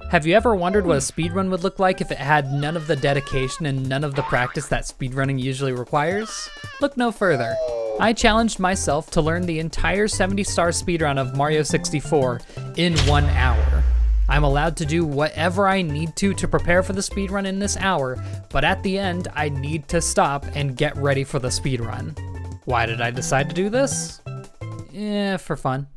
Have you ever wondered what a speedrun would look like if it had none of the dedication and none of the practice that speedrunning usually requires? Look no further. I challenged myself to learn the entire 70-star speedrun of Mario 64 in 1 hour. I'm allowed to do whatever I need to prepare for the speedrun in this hour, but at the end, I need to stop and get ready for the speedrun. Why did I decide to do this? For fun.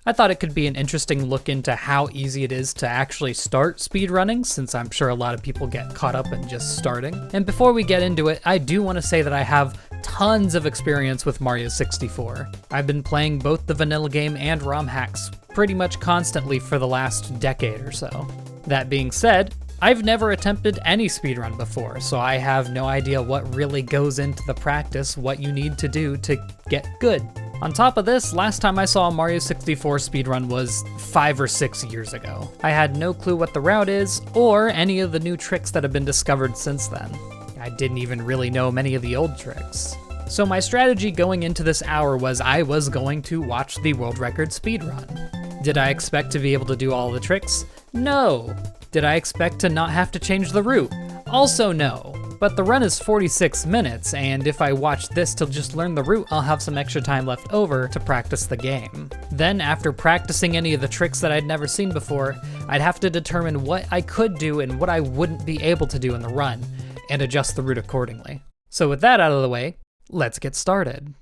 I thought it could be an interesting look into how easy it is to actually start speedrunning, since I'm sure a lot of people get caught up in just starting. And before we get into it, I do want to say that I have tons of experience with Mario 64. I've been playing both the vanilla game and ROM hacks pretty much constantly for the last decade or so. That being said, I've never attempted any speedrun before, so I have no idea what really goes into the practice, what you need to do to get good. On top of this, last time I saw a Mario 64 speedrun was 5 or 6 years ago. I had no clue what the route is, or any of the new tricks that have been discovered since then. I didn't even really know many of the old tricks. So my strategy going into this hour was I was going to watch the world record speedrun. Did I expect to be able to do all the tricks? No. Did I expect to not have to change the route? Also no. But the run is 46 minutes, and if I watch this to just learn the route, I'll have some extra time left over to practice the game. Then, after practicing any of the tricks that I'd never seen before, I'd have to determine what I could do and what I wouldn't be able to do in the run, and adjust the route accordingly. So with that out of the way, let's get started.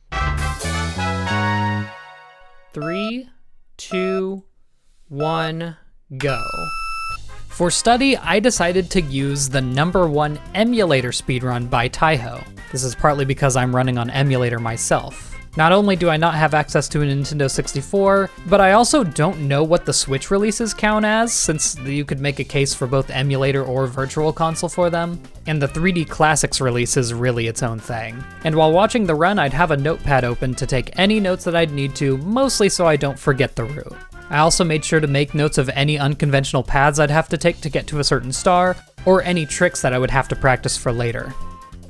3, 2, 1, go. For study, I decided to use the #1 emulator speedrun by Taiho. This is partly because I'm running on emulator myself. Not only do I not have access to a Nintendo 64, but I also don't know what the Switch releases count as, since you could make a case for both emulator or virtual console for them. And the 3D Classics release is really its own thing. And while watching the run, I'd have a notepad open to take any notes that I'd need to, mostly so I don't forget the route. I also made sure to make notes of any unconventional paths I'd have to take to get to a certain star, or any tricks that I would have to practice for later.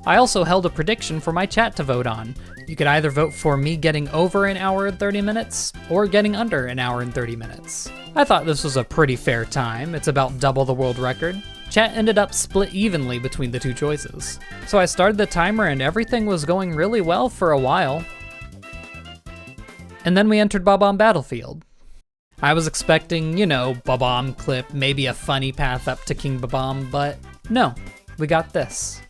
I also held a prediction for my chat to vote on. You could either vote for me getting over an hour and 30 minutes, or getting under an hour and 30 minutes. I thought this was a pretty fair time, it's about double the world record. Chat ended up split evenly between the two choices. So I started the timer and everything was going really well for a while. And then we entered Bob-omb Battlefield. I was expecting, Bob-omb clip, maybe a funny path up to King Bob-omb, but no, we got this.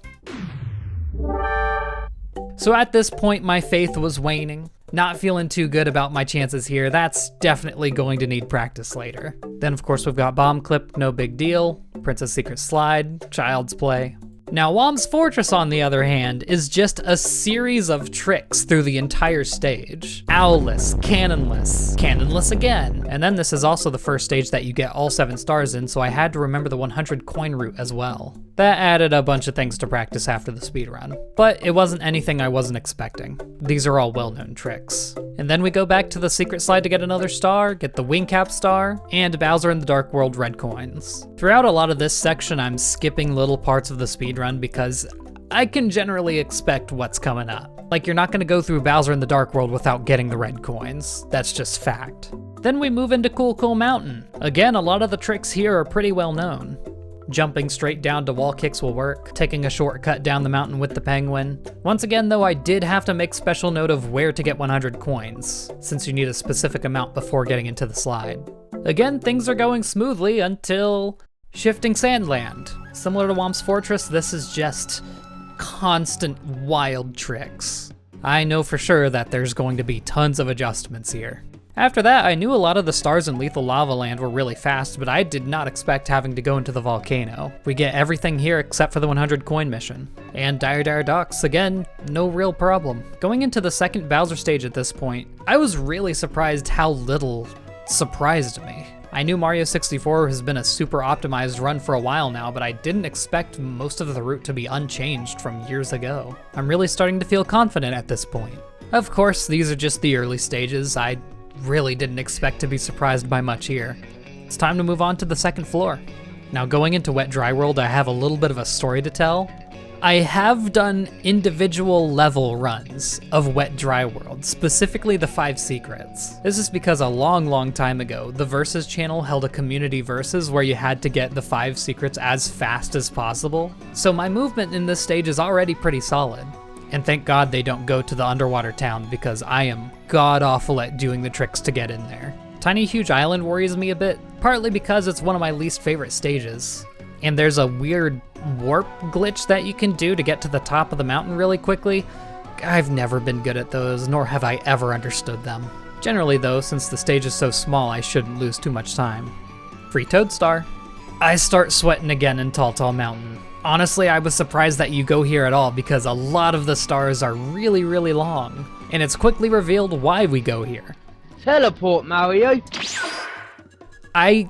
So at this point, my faith was waning. Not feeling too good about my chances here. That's definitely going to need practice later. Then of course we've got Bomb Clip, no big deal. Princess Secret Slide, Child's Play. Now Whomp's Fortress, on the other hand, is just a series of tricks through the entire stage. Owlless, cannonless, cannonless again. And then this is also the first stage that you get all 7 stars in, so I had to remember the 100 coin route as well. That added a bunch of things to practice after the speedrun, but it wasn't anything I wasn't expecting. These are all well-known tricks. And then we go back to the secret slide to get another star, get the wing cap star, and Bowser in the Dark World red coins. Throughout a lot of this section, I'm skipping little parts of the speedrun because I can generally expect what's coming up. Like, you're not gonna go through Bowser in the Dark World without getting the red coins. That's just fact. Then we move into Cool Cool Mountain. Again, a lot of the tricks here are pretty well known. Jumping straight down to wall kicks will work, taking a shortcut down the mountain with the penguin. Once again though, I did have to make special note of where to get 100 coins, since you need a specific amount before getting into the slide. Again, things are going smoothly until Shifting Sandland. Similar to Whomp's Fortress, this is just constant wild tricks. I know for sure that there's going to be tons of adjustments here. After that, I knew a lot of the stars in Lethal Lava Land were really fast, but I did not expect having to go into the volcano. We get everything here except for the 100 coin mission. And Dire Dire Docks, again, no real problem. Going into the second Bowser stage at this point, I was really surprised how little surprised me. I knew Mario 64 has been a super optimized run for a while now, but I didn't expect most of the route to be unchanged from years ago. I'm really starting to feel confident at this point. Of course, these are just the early stages. I really didn't expect to be surprised by much here. It's time to move on to the second floor. Now going into Wet Dry World, I have a little bit of a story to tell. I have done individual level runs of Wet Dry World, specifically the 5 secrets. This is because a long time ago, the Versus channel held a community versus where you had to get the 5 secrets as fast as possible. So my movement in this stage is already pretty solid. And thank God they don't go to the underwater town because I am god-awful at doing the tricks to get in there. Tiny Huge Island worries me a bit, partly because it's one of my least favorite stages. And there's a weird warp glitch that you can do to get to the top of the mountain really quickly. I've never been good at those, nor have I ever understood them. Generally though, since the stage is so small, I shouldn't lose too much time. Free Toad Star. I start sweating again in Tall Tall Mountain. Honestly, I was surprised that you go here at all because a lot of the stars are really long, and it's quickly revealed why we go here. Teleport, Mario! I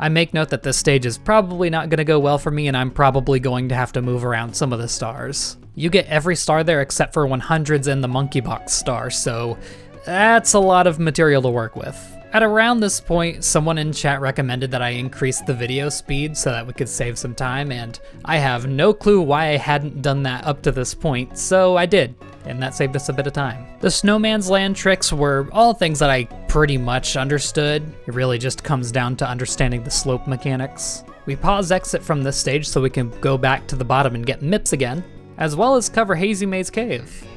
make note that this stage is probably not gonna go well for me and I'm probably going to have to move around some of the stars. You get every star there except for 100s and the monkey box star, so that's a lot of material to work with. At around this point, someone in chat recommended that I increase the video speed so that we could save some time, and I have no clue why I hadn't done that up to this point, so I did, and that saved us a bit of time. The Snowman's Land tricks were all things that I pretty much understood. It really just comes down to understanding the slope mechanics. We pause exit from this stage so we can go back to the bottom and get MIPS again, as well as cover Hazy Maze Cave.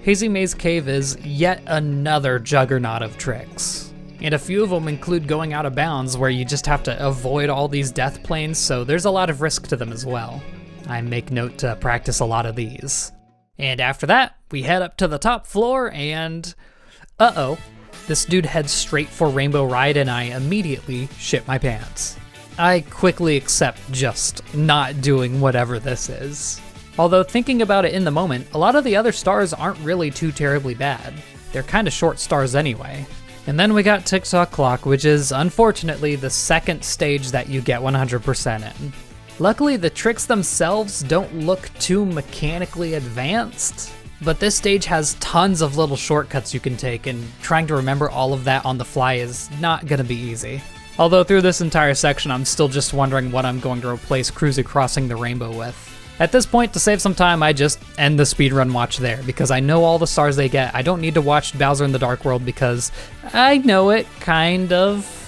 Hazy Maze Cave is yet another juggernaut of tricks. And a few of them include going out of bounds where you just have to avoid all these death planes, so there's a lot of risk to them as well. I make note to practice a lot of these. And after that, we head up to the top floor and... uh-oh. This dude heads straight for Rainbow Ride and I immediately shit my pants. I quickly accept just not doing whatever this is. Although thinking about it in the moment, a lot of the other stars aren't really too terribly bad. They're kinda short stars anyway. And then we got Tick-Tock Clock, which is unfortunately the second stage that you get 100% in. Luckily, the tricks themselves don't look too mechanically advanced, but this stage has tons of little shortcuts you can take, and trying to remember all of that on the fly is not gonna be easy. Although through this entire section, I'm still just wondering what I'm going to replace Cruiser Crossing the Rainbow with. At this point, to save some time, I just end the speedrun watch there, because I know all the stars they get. I don't need to watch Bowser in the Dark World because I know it, kind of.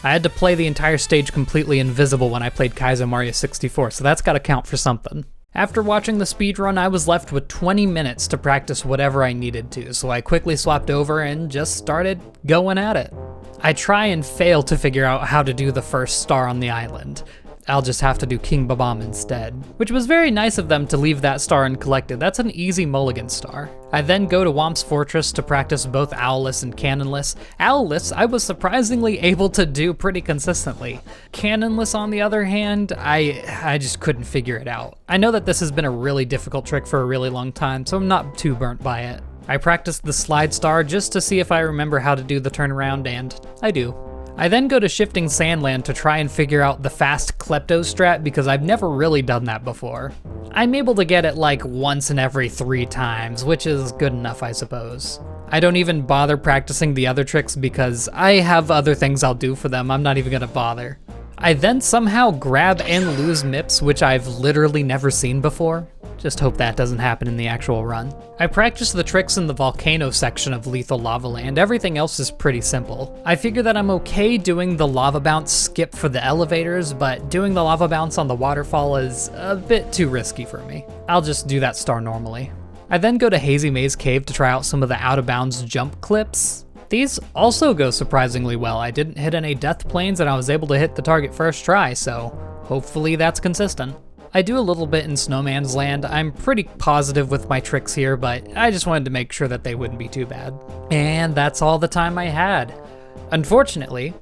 I had to play the entire stage completely invisible when I played Kaizo Mario 64, so that's gotta count for something. After watching the speedrun, I was left with 20 minutes to practice whatever I needed to, so I quickly swapped over and just started going at it. I try and fail to figure out how to do the first star on the island. I'll just have to do King Babam instead. Which was very nice of them to leave that star uncollected. That's an easy mulligan star. I then go to Womp's Fortress to practice both Owlless and Cannonless. Owlless, I was surprisingly able to do pretty consistently. Cannonless, on the other hand, I just couldn't figure it out. I know that this has been a really difficult trick for a really long time, so I'm not too burnt by it. I practiced the Slide Star just to see if I remember how to do the turnaround, and I do. I then go to Shifting Sandland to try and figure out the fast Klepto strat because I've never really done that before. I'm able to get it like once in every 3 times, which is good enough, I suppose. I don't even bother practicing the other tricks because I have other things I'll do for them. I'm not even gonna bother. I then somehow grab and lose MIPS, which I've literally never seen before. Just hope that doesn't happen in the actual run. I practiced the tricks in the volcano section of Lethal Lava Land. Everything else is pretty simple. I figure that I'm okay doing the lava bounce skip for the elevators, but doing the lava bounce on the waterfall is a bit too risky for me. I'll just do that star normally. I then go to Hazy Maze Cave to try out some of the out of bounds jump clips. These also go surprisingly well. I didn't hit any death planes and I was able to hit the target first try, so hopefully that's consistent. I do a little bit in Snowman's Land. I'm pretty positive with my tricks here, but I just wanted to make sure that they wouldn't be too bad. And that's all the time I had. Unfortunately,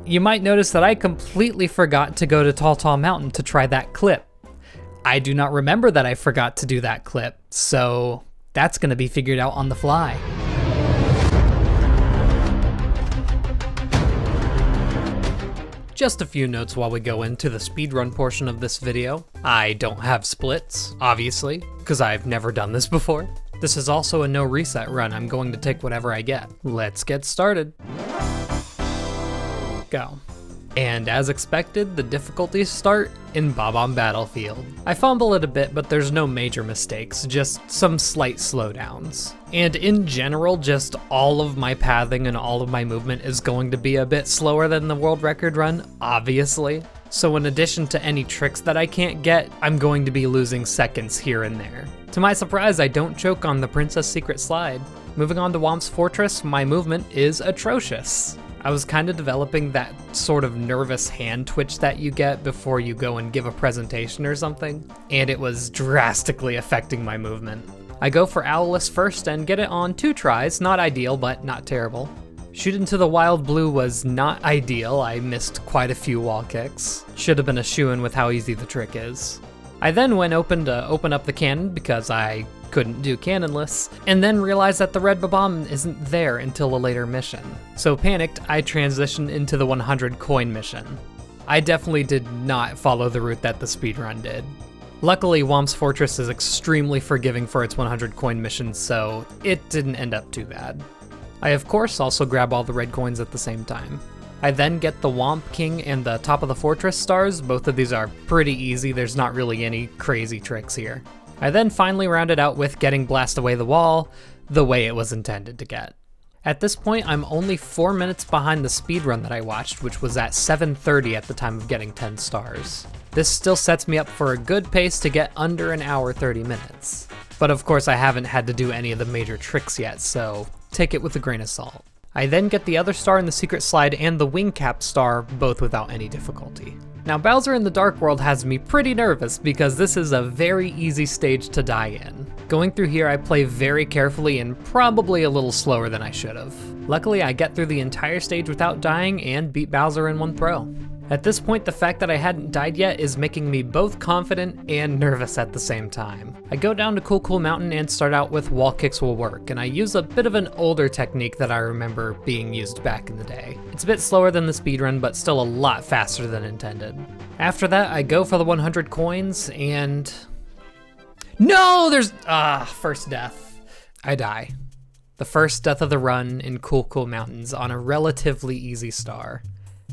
you might notice that I completely forgot to go to Tall Tall Mountain to try that clip. I do not remember that I forgot to do that clip, so that's gonna be figured out on the fly. Just a few notes while we go into the speedrun portion of this video. I don't have splits, obviously, because I've never done this before. This is also a no reset run. I'm going to take whatever I get. Let's get started. Go. And as expected, the difficulties start in Bob-omb Battlefield. I fumble it a bit, but there's no major mistakes, just some slight slowdowns. And in general, just all of my pathing and all of my movement is going to be a bit slower than the world record run, obviously. So in addition to any tricks that I can't get, I'm going to be losing seconds here and there. To my surprise, I don't choke on the Princess Secret Slide. Moving on to Womp's Fortress, my movement is atrocious. I was kind of developing that sort of nervous hand twitch that you get before you go and give a presentation or something, and it was drastically affecting my movement. I go for Owless first and get it on 2 tries, not ideal, but not terrible. Shoot into the Wild Blue was not ideal, I missed quite a few wall kicks. Should have been a shoo-in with how easy the trick is. I then went open to open up the cannon because I couldn't do cannonless, and then realized that the red Bob-omb isn't there until a later mission. So panicked, I transitioned into the 100 coin mission. I definitely did not follow the route that the speedrun did. Luckily, Womp's Fortress is extremely forgiving for its 100 coin missions, so it didn't end up too bad. I of course also grab all the red coins at the same time. I then get the Womp King and the Top of the Fortress stars. Both of these are pretty easy, there's not really any crazy tricks here. I then finally round it out with getting Blast Away the Wall the way it was intended to get. At this point, I'm only 4 minutes behind the speedrun that I watched, which was at 7:30 at the time of getting 10 stars. This still sets me up for a good pace to get under an hour 30 minutes. But of course I haven't had to do any of the major tricks yet, so take it with a grain of salt. I then get the other star in the Secret Slide and the Wing Cap star, both without any difficulty. Now Bowser in the Dark World has me pretty nervous because this is a very easy stage to die in. Going through here I play very carefully and probably a little slower than I should have. Luckily I get through the entire stage without dying and beat Bowser in one throw. At this point, the fact that I hadn't died yet is making me both confident and nervous at the same time. I go down to Cool Cool Mountain and start out with Wall Kicks Will Work, and I use a bit of an older technique that I remember being used back in the day. It's a bit slower than the speedrun, but still a lot faster than intended. After that, I go for the 100 coins, and... No! There's... first death. I die. The first death of the run in Cool Cool Mountains on a relatively easy star.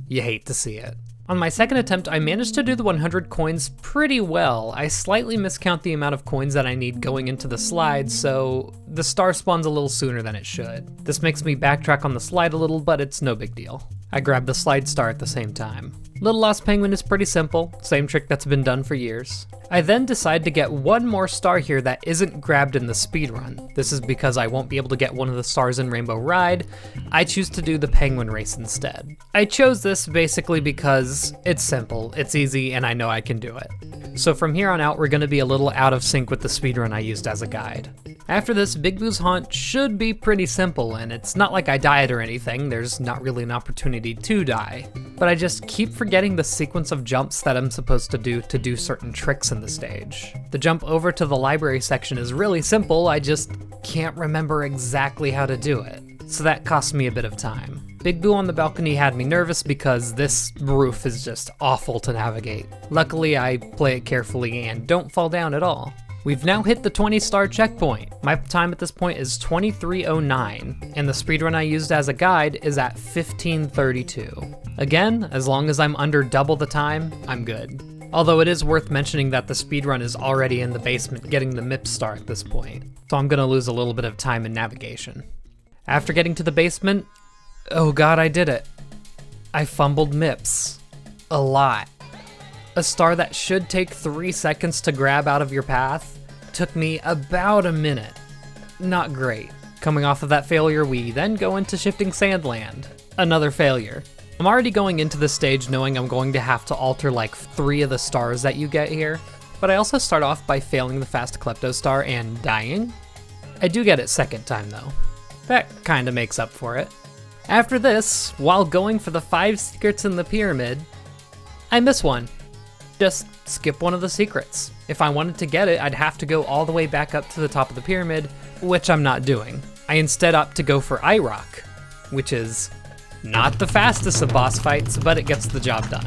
You hate to see it. On my second attempt, I managed to do the 100 coins pretty well. I slightly miscount the amount of coins that I need going into the slide, so the star spawns a little sooner than it should. This makes me backtrack on the slide a little, but it's no big deal. I grab the slide star at the same time. Little Lost Penguin is pretty simple, same trick that's been done for years. I then decide to get one more star here that isn't grabbed in the speedrun. This is because I won't be able to get one of the stars in Rainbow Ride. I choose to do the Penguin Race instead. I chose this basically because it's simple, it's easy, and I know I can do it. So from here on out, we're gonna be a little out of sync with the speedrun I used as a guide. After this, Big Boo's Haunt should be pretty simple, and it's not like I died or anything, there's not really an opportunity to die. But I just keep forgetting the sequence of jumps that I'm supposed to do certain tricks in the stage. The jump over to the library section is really simple, I just can't remember exactly how to do it. So that cost me a bit of time. Big Boo on the balcony had me nervous because this roof is just awful to navigate. Luckily, I play it carefully and don't fall down at all. We've now hit the 20-star checkpoint. My time at this point is 23:09, and the speedrun I used as a guide is at 15:32. Again, as long as I'm under double the time, I'm good. Although it is worth mentioning that the speedrun is already in the basement getting the MIP star at this point, so I'm gonna lose a little bit of time in navigation. After getting to the basement, oh god, I did it. I fumbled MIPs. A lot. A star that should take 3 seconds to grab out of your path took me about a minute. Not great. Coming off of that failure, we then go into Shifting Sandland. Another failure. I'm already going into this stage knowing I'm going to have to alter like 3 of the stars that you get here, but I also start off by failing the Fast Klepto star and dying. I do get it second time though. That kinda makes up for it. After this, while going for the 5 secrets in the pyramid, I miss one. Just skip one of the secrets. If I wanted to get it, I'd have to go all the way back up to the top of the pyramid, which I'm not doing. I instead opt to go for iRock, which is not the fastest of boss fights, but it gets the job done.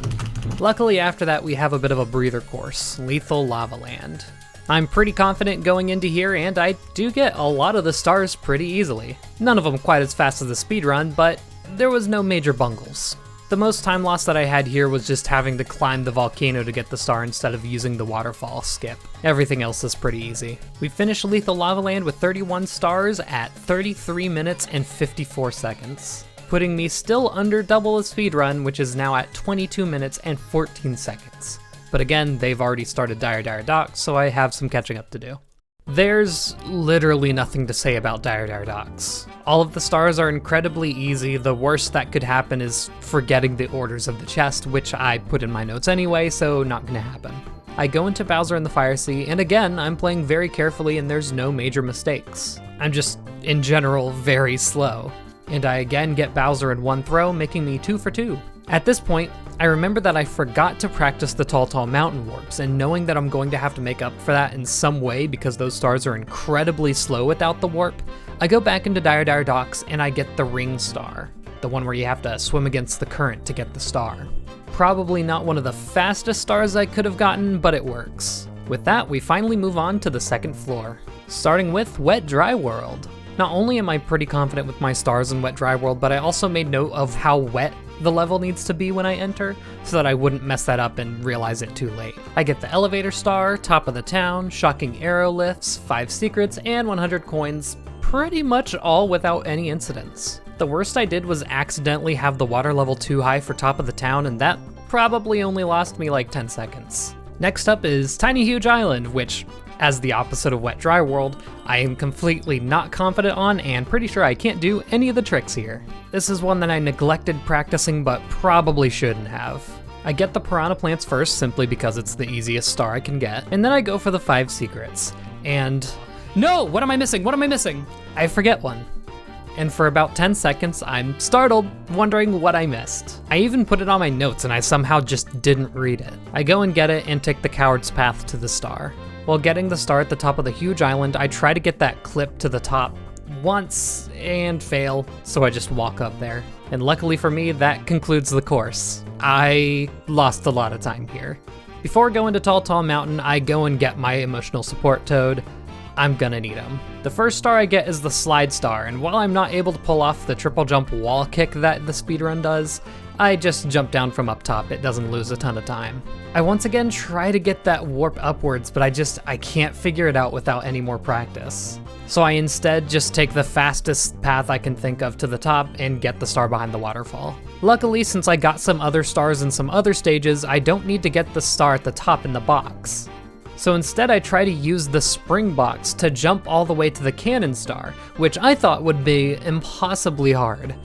Luckily after that we have a bit of a breather course, Lethal Lava Land. I'm pretty confident going into here, and I do get a lot of the stars pretty easily. None of them quite as fast as the speedrun, but there was no major bungles. The most time loss that I had here was just having to climb the volcano to get the star instead of using the waterfall skip. Everything else is pretty easy. We finished Lethal Lava Land with 31 stars at 33 minutes and 54 seconds, putting me still under double a speedrun, which is now at 22 minutes and 14 seconds. But again, they've already started Dire Dire Docks, so I have some catching up to do. There's literally nothing to say about Dire Dire Docks. All of the stars are incredibly easy. The worst that could happen is forgetting the orders of the chest, which I put in my notes anyway, so not gonna happen. I go into Bowser in the Fire Sea, and again, I'm playing very carefully and there's no major mistakes. I'm just, in general, very slow. And I again get Bowser in one throw, making me 2 for 2. At this point, I remember that I forgot to practice the Tall Mountain warps, and knowing that I'm going to have to make up for that in some way because those stars are incredibly slow without the warp, I go back into Dire Dire Docks and I get the ring star, the one where you have to swim against the current to get the star. Probably not one of the fastest stars I could have gotten, but it works. With that, we finally move on to the second floor, starting with Wet Dry World. Not only am I pretty confident with my stars in Wet Dry World, but I also made note of how wet the level needs to be when I enter, so that I wouldn't mess that up and realize it too late. I get the elevator star, top of the town, shocking arrow lifts, 5 secrets, and 100 coins, pretty much all without any incidents. The worst I did was accidentally have the water level too high for top of the town, and that probably only lost me like 10 seconds. Next up is Tiny Huge Island, which, as the opposite of Wet Dry World, I am completely not confident on and pretty sure I can't do any of the tricks here. This is one that I neglected practicing but probably shouldn't have. I get the piranha plants first simply because it's the easiest star I can get, and then I go for the 5 secrets. And no, what am I missing? What am I missing? I forget one. And for about 10 seconds, I'm startled, wondering what I missed. I even put it on my notes and I somehow just didn't read it. I go and get it and take the coward's path to the star. While getting the star at the top of the huge island, I try to get that clip to the top once and fail, so I just walk up there. And luckily for me, that concludes the course. I lost a lot of time here. Before going to Tall Mountain, I go and get my emotional support toad. I'm gonna need him. The first star I get is the slide star, and while I'm not able to pull off the triple jump wall kick that the speedrun does, I just jump down from up top. It doesn't lose a ton of time. I once again try to get that warp upwards, but I can't figure it out without any more practice. So I instead just take the fastest path I can think of to the top and get the star behind the waterfall. Luckily, since I got some other stars in some other stages, I don't need to get the star at the top in the box. So instead I try to use the spring box to jump all the way to the cannon star, which I thought would be impossibly hard.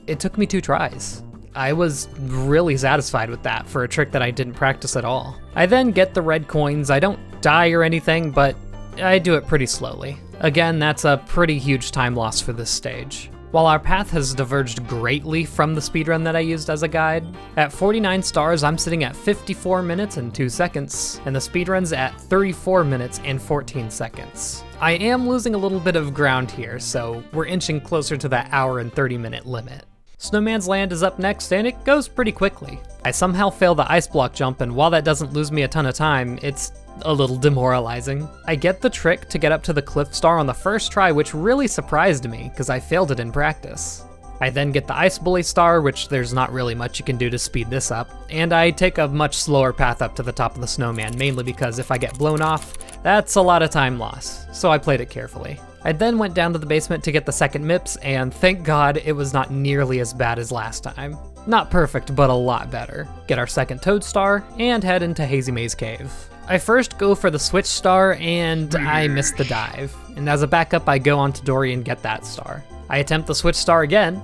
It took me 2 tries. I was really satisfied with that for a trick that I didn't practice at all. I then get the red coins. I don't die or anything, but I do it pretty slowly. Again, that's a pretty huge time loss for this stage. While our path has diverged greatly from the speedrun that I used as a guide, at 49 stars I'm sitting at 54 minutes and 2 seconds, and the speedrun's at 34 minutes and 14 seconds. I am losing a little bit of ground here, so we're inching closer to that hour and 30-minute limit. Snowman's Land is up next, and it goes pretty quickly. I somehow fail the ice block jump, and while that doesn't lose me a ton of time, it's a little demoralizing. I get the trick to get up to the cliff star on the first try, which really surprised me, because I failed it in practice. I then get the ice bully star, which there's not really much you can do to speed this up, and I take a much slower path up to the top of the snowman, mainly because if I get blown off, that's a lot of time loss, so I played it carefully. I then went down to the basement to get the second MIPS, and thank God it was not nearly as bad as last time. Not perfect, but a lot better. Get our second Toad Star, and head into Hazy Maze Cave. I first go for the Switch Star, and I miss the dive. And as a backup, I go onto Dory and get that star. I attempt the Switch Star again,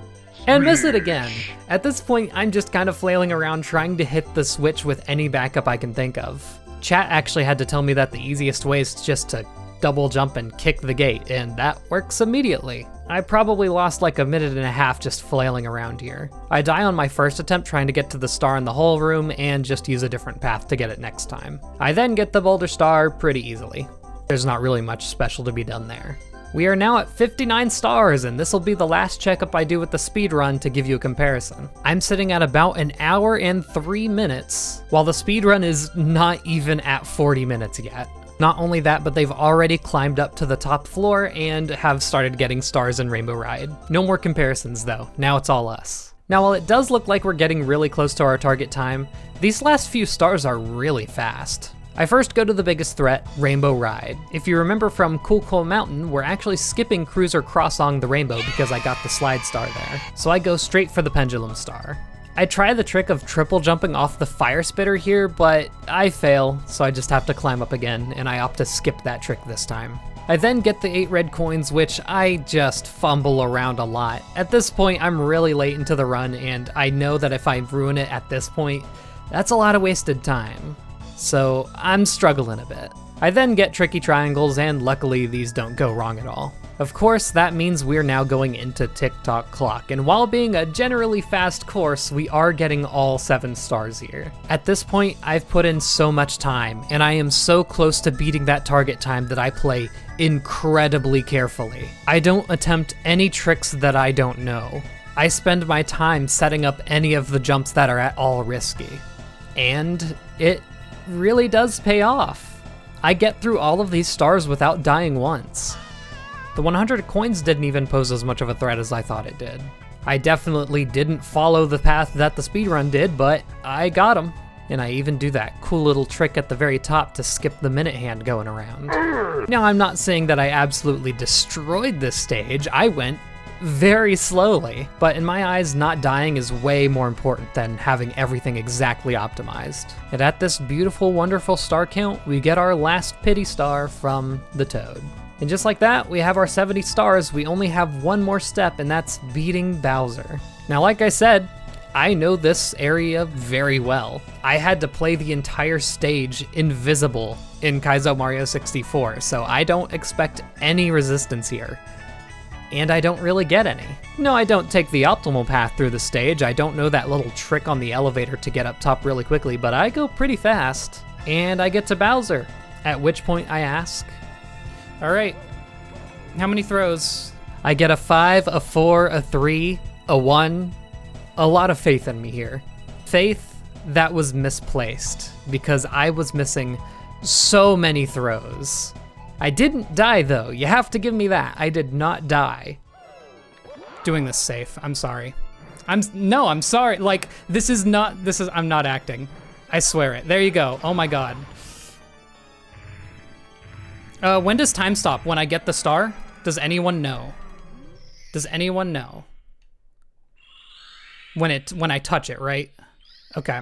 and miss it again. At this point, I'm just kind of flailing around trying to hit the switch with any backup I can think of. Chat actually had to tell me that the easiest way is just to double jump and kick the gate, and that works immediately. I probably lost like a minute and a half just flailing around here. I die on my first attempt trying to get to the star in the whole room and just use a different path to get it next time. I then get the boulder star pretty easily. There's not really much special to be done there. We are now at 59 stars, and this will be the last checkup I do with the speedrun to give you a comparison. I'm sitting at about an hour and 3 minutes, while the speedrun is not even at 40 minutes yet. Not only that, but they've already climbed up to the top floor and have started getting stars in Rainbow Ride. No more comparisons though, now it's all us. Now while it does look like we're getting really close to our target time, these last few stars are really fast. I first go to the biggest threat, Rainbow Ride. If you remember from Cool Cool Mountain, we're actually skipping Cruiser Crossing the Rainbow because I got the slide star there. So I go straight for the Pendulum Star. I try the trick of triple jumping off the fire spitter here, but I fail, so I just have to climb up again, and I opt to skip that trick this time. I then get the 8 red coins, which I just fumble around a lot. At this point, I'm really late into the run, and I know that if I ruin it at this point, that's a lot of wasted time. So I'm struggling a bit. I then get tricky triangles, and luckily these don't go wrong at all. Of course, that means we're now going into Tick-Tock Clock, and while being a generally fast course, we are getting all 7 stars here. At this point, I've put in so much time, and I am so close to beating that target time that I play incredibly carefully. I don't attempt any tricks that I don't know. I spend my time setting up any of the jumps that are at all risky. And it really does pay off. I get through all of these stars without dying once. The 100 coins didn't even pose as much of a threat as I thought it did. I definitely didn't follow the path that the speedrun did, but I got them. And I even do that cool little trick at the very top to skip the minute hand going around. Now, I'm not saying that I absolutely destroyed this stage. I went very slowly, but in my eyes, not dying is way more important than having everything exactly optimized. And at this beautiful, wonderful star count, we get our last pity star from the Toad. And just like that, we have our 70 stars. We only have one more step, and that's beating Bowser. Now, like I said, I know this area very well. I had to play the entire stage invisible in Kaizo Mario 64, so I don't expect any resistance here. And I don't really get any. No, I don't take the optimal path through the stage. I don't know that little trick on the elevator to get up top really quickly, but I go pretty fast. And I get to Bowser, at which point I ask, all right, how many throws? I get a 5, a 4, a 3, a 1. A lot of faith in me here. Faith that was misplaced because I was missing so many throws. I didn't die though, you have to give me that. I did not die. Doing this safe, I'm sorry. I'm sorry, like, I'm not acting. I swear it, there you go, oh my God. When does time stop? When I get the star? Does anyone know? Does anyone know? When I touch it, right? Okay.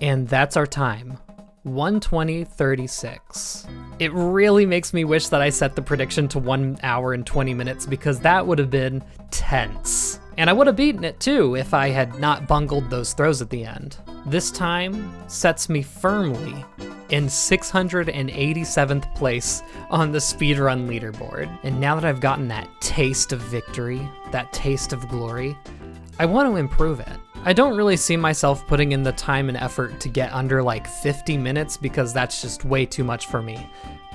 And that's our time. 1:20:36. It really makes me wish that I set the prediction to 1 hour and 20 minutes because that would have been tense. And I would have beaten it too if I had not bungled those throws at the end. This time sets me firmly in 687th place on the speedrun leaderboard. And now that I've gotten that taste of victory, that taste of glory, I want to improve it. I don't really see myself putting in the time and effort to get under like 50 minutes because that's just way too much for me.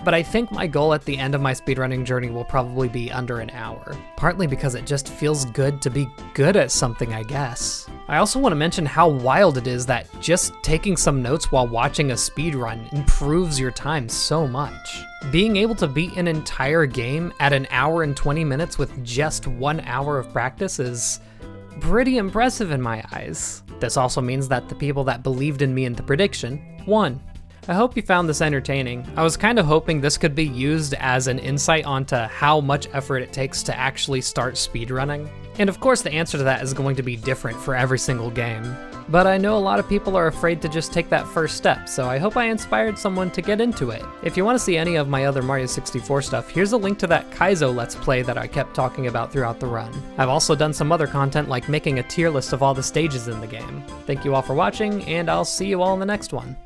But I think my goal at the end of my speedrunning journey will probably be under an hour. Partly because it just feels good to be good at something, I guess. I also want to mention how wild it is that just taking some notes while watching a speedrun improves your time so much. Being able to beat an entire game at an hour and 20 minutes with just 1 hour of practice is pretty impressive in my eyes. This also means that the people that believed in me in the prediction won. I hope you found this entertaining. I was kind of hoping this could be used as an insight onto how much effort it takes to actually start speedrunning. And of course the answer to that is going to be different for every single game. But I know a lot of people are afraid to just take that first step, so I hope I inspired someone to get into it. If you want to see any of my other Mario 64 stuff, here's a link to that Kaizo Let's Play that I kept talking about throughout the run. I've also done some other content like making a tier list of all the stages in the game. Thank you all for watching, and I'll see you all in the next one.